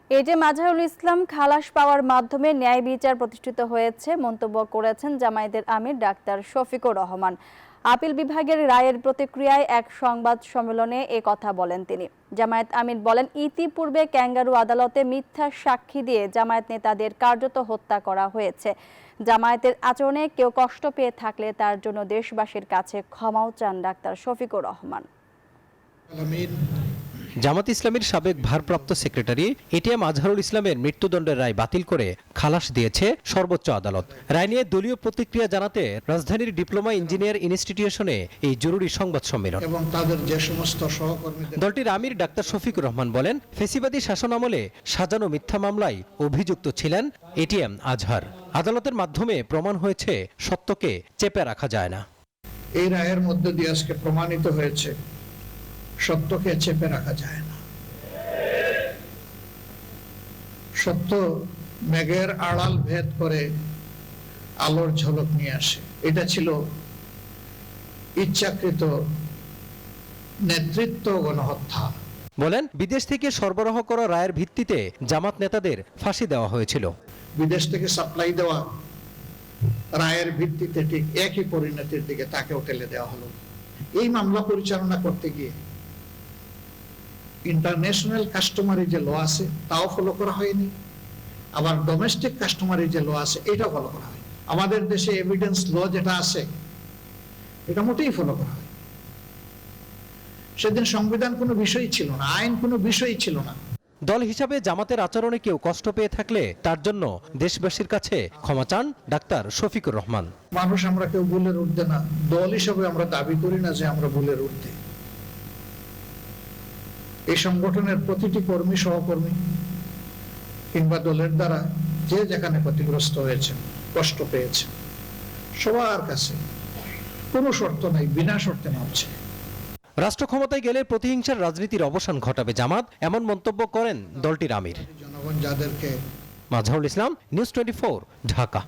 এজে মাজহারুল ইসলাম খালাস পাওয়ার মাধ্যমে ন্যায় বিচার প্রতিষ্ঠিত হয়েছে মন্তব্য করেছেন জামায়াতের আমির ডাক্তার শফিকুর রহমান। আপিল বিভাগের রায়ের প্রতিক্রিয়ায় এক সংবাদ সম্মেলনে এ কথা বলেন তিনি। জামায়াত আমির বলেন, ইতিপূর্বে ক্যাঙ্গারু আদালতে মিথ্যা সাক্ষী দিয়ে জামায়াত নেতাদের কার্যত হত্যা করা হয়েছে। জামায়াতের আচরণে কেউ কষ্ট পেয়ে থাকলে তার জন্য দেশবাসীর কাছে ক্ষমাও চান ডাক্তার শফিকুর রহমান। জামাত ইসলামীর সাবেক ভারপ্রাপ্ত সেক্রেটারি এটিএম আজহারুল ইসলামের মৃত্যুদণ্ডের রায় বাতিল করে খালাস দিয়েছে সর্বোচ্চ আদালত। রায় নিয়ে দলীয় প্রতিক্রিয়া জানাতে রাজধানীর ডিপ্লোমা ইঞ্জিনিয়ার ইনস্টিটিউশনে এই জরুরি সংবাদ সম্মেলন। এবং তাদের যে সমস্ত সহকর্মীদের দলটির আমির ডাক্তার শফিকুর রহমান বলেন, ফেসিবাদী শাসনামলে সাজানো মিথ্যা মামলায় অভিযুক্ত ছিলেন এটিএম আজহার। আদালতের মাধ্যমে প্রমাণ হয়েছে সত্যকে চেপে রাখা যায় না। এই রায়ের মধ্য দিয়ে আজকে প্রমাণিত হয়েছে সত্যকে চেপে রাখা যায় না। সত্য মেঘের আড়াল ভেদ করে আলোর ঝলক নিয়ে আসে। এটা ছিল ইচ্ছাকৃত নেতৃত্ব গণহত্যা। বলেন, বিদেশ থেকে সরবরাহ করা রায়ের ভিত্তিতে জামাত নেতাদের ফাঁসি দেওয়া হয়েছিল। বিদেশ থেকে সাপ্লাই দেওয়া রায়ের ভিত্তিতে ঠিক একই পরিণতির দিকে তাকেও ঠেলে দেওয়া হলো। এই মামলা পরিচালনা করতে গিয়ে ইন্টারন্যাশনাল কাস্টমারি যে ল আছে তাও ফলো করা হয়নি, আবার ডোমেস্টিক কাস্টমারি যে ল আছে এটাও ফলো করা হয়। আমাদের দেশে এভিডেন্স ল যেটা আছে এটা মোটেই ফলো করা হয়। সেদিন সংবিধান কোনো বিষয়ই ছিল না, আইন কোনো বিষয়ই ছিল না। দল হিসাবে জামাতের আচরণে কেউ কষ্ট পেয়ে থাকলে তার জন্য দেশবাসীর কাছে ক্ষমা চান ডাক্তার শফিকুর রহমান। মানুষ আমরা কেউ ভুলের ঊর্ধ্বে না, দল হিসাবে আমরা দাবি করি না যে আমরা ভুলের ঊর্ধ্বে। এই সংগঠনের প্রতিটি কর্মী সহকর্মী কিংবা দলের দ্বারা যে যেখানে ক্ষতিগ্রস্ত হয়েছে, কষ্ট পেয়েছে, সবার কাছে কোনো শর্ত নাই, বিনা শর্তে নামছে। রাষ্ট্র ক্ষমতায় গেলে প্রতিহিংসার রাজনীতির অবসান ঘটাবে জামাত, এমন মন্তব্য করেন দলটির আমির। জনগণ যাদেরকে মাজহারুল ইসলাম, নিউজ 24, ঢাকা।